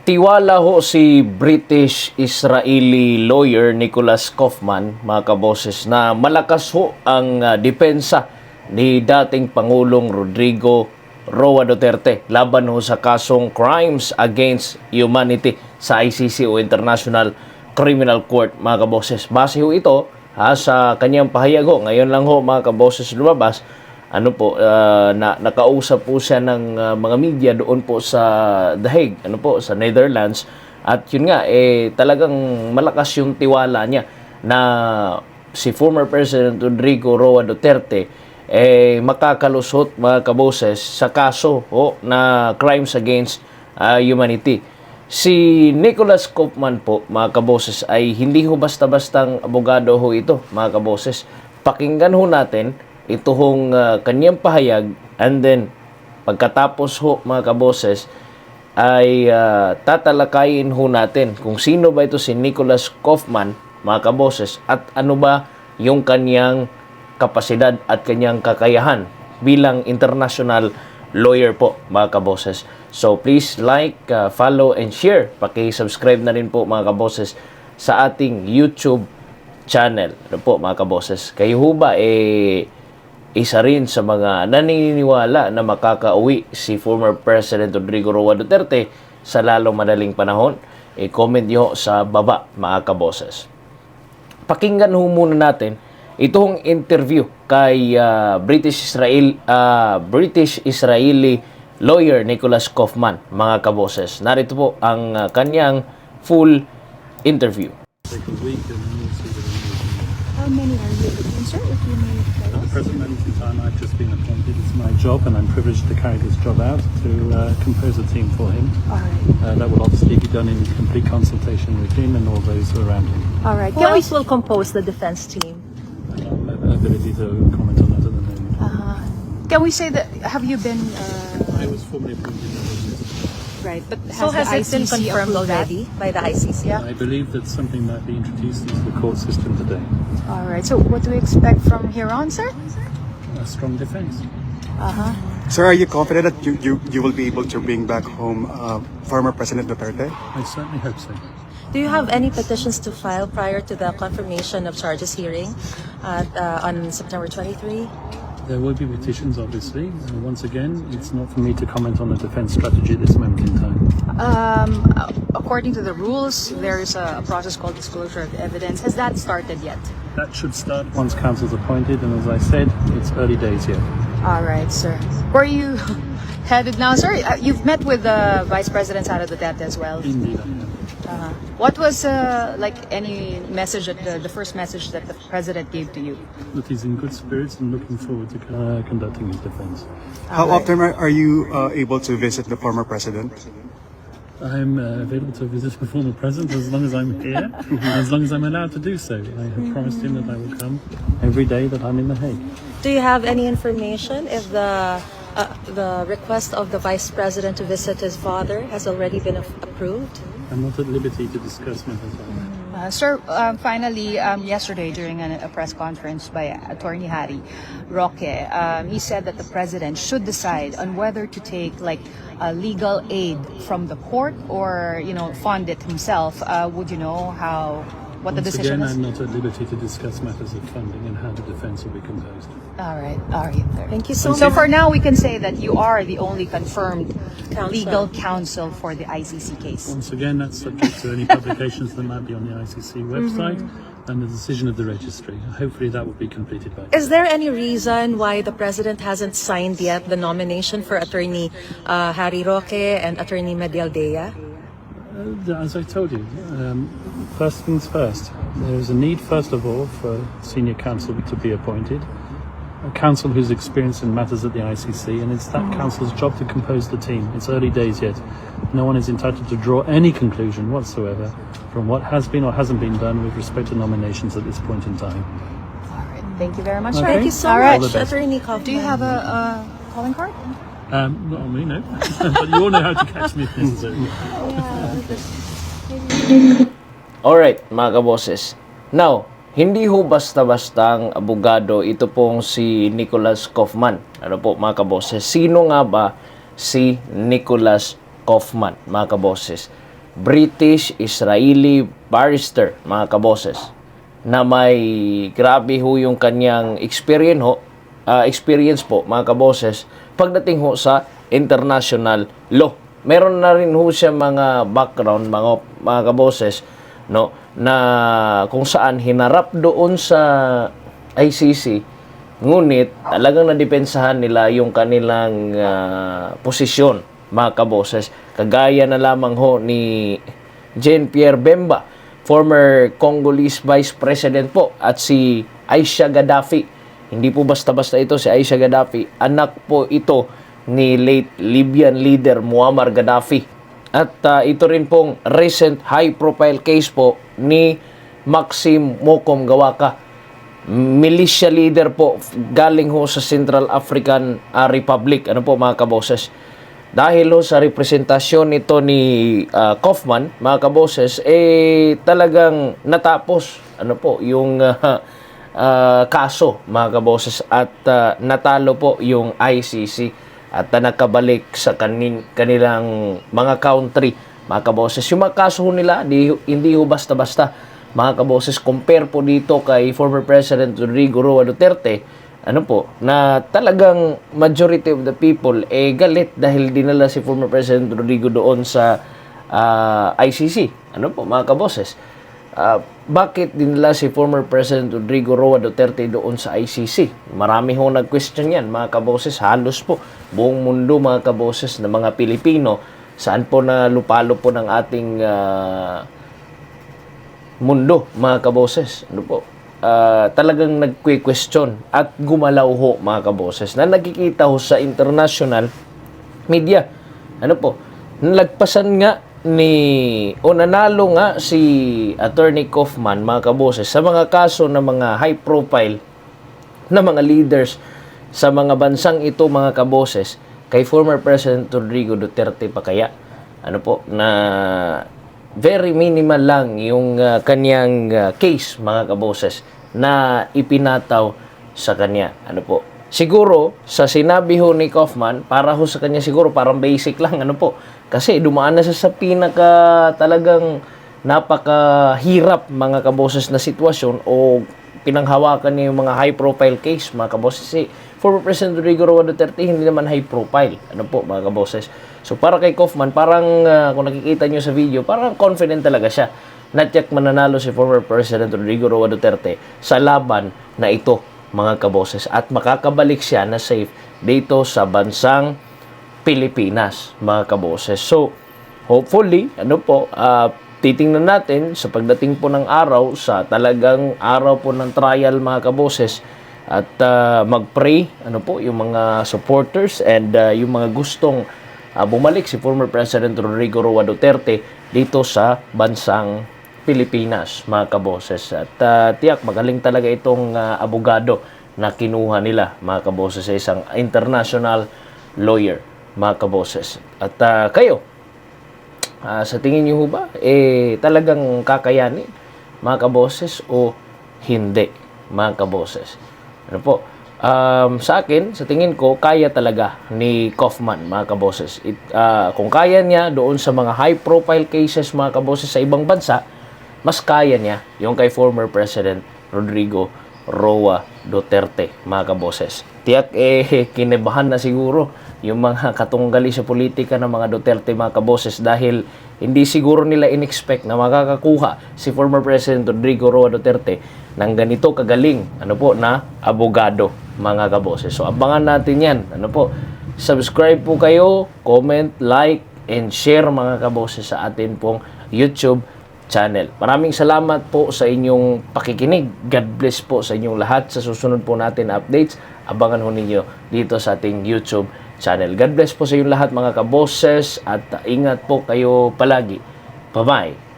Tiwala ho si British-Israeli lawyer Nicholas Kaufman, mga kaboses, na malakas ho ang depensa ni dating Pangulong Rodrigo Roa Duterte laban ho sa kasong Crimes Against Humanity sa ICC o International Criminal Court, mga kaboses. Base ho ito sa kanyang pahayag ho. Ngayon lang ho, mga kaboses, lumabas nakausap po siya ng mga media doon po sa The Hague, sa Netherlands, at yun nga talagang malakas yung tiwala niya na si former President Rodrigo Roa Duterte makakalusot, mga kaboses, sa kaso na Crimes Against Humanity. Si Nicholas Kaufman po, mga kaboses, ay hindi ho basta-bastang abogado ho ito, mga kaboses. Pakinggan ho natin ito hong kanyang pahayag, and then pagkatapos ho, mga kaboses, ay tatalakayin ho natin kung sino ba ito si Nicholas Kaufman, mga kaboses, at ano ba yung kanyang kapasidad at kanyang kakayahan bilang international lawyer po, mga kaboses. So please like, follow, and share. Paki-subscribe na rin po, mga kaboses, sa ating YouTube channel. Ano po, mga kaboses? Kayo ho ba isa rin sa mga naniniwala na makakauwi si former President Rodrigo Roa Duterte sa lalong madaling panahon? I-comment nyo sa baba, mga kaboses. Pakinggan ho muna natin itong interview kay British-Israeli lawyer Nicholas Kaufman, mga kaboses. Narito po ang kanyang full interview. How many are you looking, sir, if you may tell us? Present moment in time, I've just been appointed. It's my job, and I'm privileged to carry this job out to compose a team for him. All right. That will obviously be done in complete consultation with him and all those who are around him. All right. Who else will compose the defense team? I don't have the ability to comment on that at the moment. Can we say that, have you been, I was formally appointed. right, but So has the it been ICC confirmed approved that? already by the ICC? Yeah. I believe that something might be introduced into the court system today. All right. So what do we expect from here on, sir? A strong defense. Sir, are you confident that you will be able to bring back home former President Duterte? I certainly hope so. Do you have any petitions to file prior to the confirmation of charges hearing on September 23? There will be petitions, obviously. Once again, it's not for me to comment on the defense strategy at this moment in time. According to the rules, there is a process called disclosure of evidence. Has that started yet? That should start once council's appointed, and as I said, it's early days yet. All right, sir. Where are you headed now, sir? You've met with Vice President Sara Duterte as well. Indeed, I am. What was any message that the first message that the president gave to you? That he's in good spirits and looking forward to conducting his defense. How often are you able to visit the former president? I'm available to visit the former president as long as I'm here, as long as I'm allowed to do so. I have promised him that I will come every day that I'm in The Hague. Do you have any information if the request of the Vice President to visit his father has already been approved? I'm not at liberty to discuss matters like that. Sir, finally, yesterday during a press conference by Attorney Harry Roque, he said that the president should decide on whether to take legal aid from the court or fund it himself. Would you know what the Once decision again, is? I'm not at liberty to discuss matters of funding and how the defense will be composed. All right. Sir. Thank you so So much. for now, we can say that you are the only confirmed Counsel. legal counsel for the ICC case. Once again, that's subject to any publications that might be on the ICC website and the decision of the registry. Hopefully that will be completed by Is there any reason why the president hasn't signed yet the nomination for Attorney Harry Roque and Attorney Medialdea? As I told you, first things first. There is a need, first of all, for senior counsel to be appointed. A counsel who's experienced in matters at the ICC, and it's that counsel's job to compose the team. It's early days yet. No one is entitled to draw any conclusion whatsoever from what has been or hasn't been done with respect to nominations at this point in time. All right. Thank you very much, sir. Okay. Thank you so All right. much, All the best. Attorney Kaufman. Do you have a calling card? Not on me, no. But you all know how to catch me if necessary. Alright, mga kaboses. Now, hindi ho basta-bastang abogado ito pong si Nicholas Kaufman. Ano po, mga kaboses? Sino nga ba si Nicholas Kaufman, mga kaboses? British-Israeli barrister, mga kaboses, na may grabe ho yung kanyang experience po, mga kaboses, pagdating ho sa international law. Meron na rin ho siya mga background, mga kaboses, no, na kung saan hinarap doon sa ICC, ngunit talagang nadepensahan nila yung kanilang posisyon, mga kaboses. Kagaya na lamang ho ni Jean-Pierre Bemba, former Congolese Vice President po, at si Aisha Gaddafi. Hindi po basta-basta ito si Aisha Gaddafi. Anak po ito ni late Libyan leader Muammar Gaddafi. At ito rin pong recent high-profile case po ni Maxim Mokom Gawaka, militia leader po galing ho sa Central African Republic. Ano po, mga kaboses? Dahil ho sa representasyon nito ni Kaufman, mga kaboses, talagang natapos yung kaso, mga kaboses, at natalo po yung ICC at nakabalik sa kanilang mga country, mga kaboses. Yung mga kaso nila, hindi ho basta-basta, mga kaboses. Compare po dito kay former President Rodrigo Roa Duterte, na talagang majority of the people galit dahil dinala si former President Rodrigo doon sa ICC. Mga kaboses? Bakit dinala si former President Rodrigo Roa Duterte doon sa ICC? Marami ho nag-question yan, mga kaboses. Halos po buong mundo, mga kaboses, na mga Pilipino, saan po na lupalo po ng ating mundo, mga kaboses. Talagang nagque-question at gumalaw ho, mga kaboses, na nagkikita ho sa international media. Nalagpasan nga nanalo nga si Attorney Kaufman, mga kaboses, sa mga kaso ng mga high profile na mga leaders sa mga bansang ito, mga kaboses, kay former President Rodrigo Duterte pa kaya. Na very minimal lang yung kanyang case, mga kaboses, na ipinataw sa kanya. Siguro, sa sinabi ho ni Kaufman, para ho sa kanya siguro, parang basic lang, kasi dumaan na sa talagang napakahirap, mga kaboses, na sitwasyon, o pinanghawakan niya yung mga high-profile case, mga kaboses. Si former President Rodrigo Roa Duterte, hindi naman high-profile, mga kaboses. So, para kay Kaufman, parang, kung nakikita nyo sa video, parang confident talaga siya. Natyak mananalo si former President Rodrigo Roa Duterte sa laban na ito, mga kaboses, at makakabalik siya na safe dito sa bansang Pilipinas, mga kaboses. So, hopefully, titingnan natin sa pagdating po ng araw, sa talagang araw po ng trial, mga kaboses, at mag-pray, yung mga supporters and yung mga gustong bumalik si former President Rodrigo Roa Duterte dito sa bansang Pilipinas, mga kaboses. At tiyak, magaling talaga itong abogado na kinuha nila, mga kaboses, sa isang international lawyer, mga kaboses. At kayo, sa tingin nyo ba, talagang kakayanin, mga kaboses, o hindi, mga kaboses? Sa akin, sa tingin ko, kaya talaga ni Kaufman, mga kaboses. Kung kaya niya doon sa mga high-profile cases, mga kaboses, sa ibang bansa, mas kaya niya yung kay former President Rodrigo Roa Duterte, mga kaboses. Tiyak, kinebahan na siguro yung mga katunggali sa politika ng mga Duterte, mga kaboses, dahil hindi siguro nila in-expect na makakakuha si former President Rodrigo Roa Duterte ng ganito kagaling, na abogado, mga kaboses. So, abangan natin yan. Subscribe po kayo, comment, like, and share, mga kaboses, sa atin pong YouTube channel. Maraming salamat po sa inyong pakikinig. God bless po sa inyong lahat. Sa susunod po natin updates, abangan ho ninyo dito sa ating YouTube channel. God bless po sa inyong lahat, mga kaboses, at ingat po kayo palagi. Bye-bye.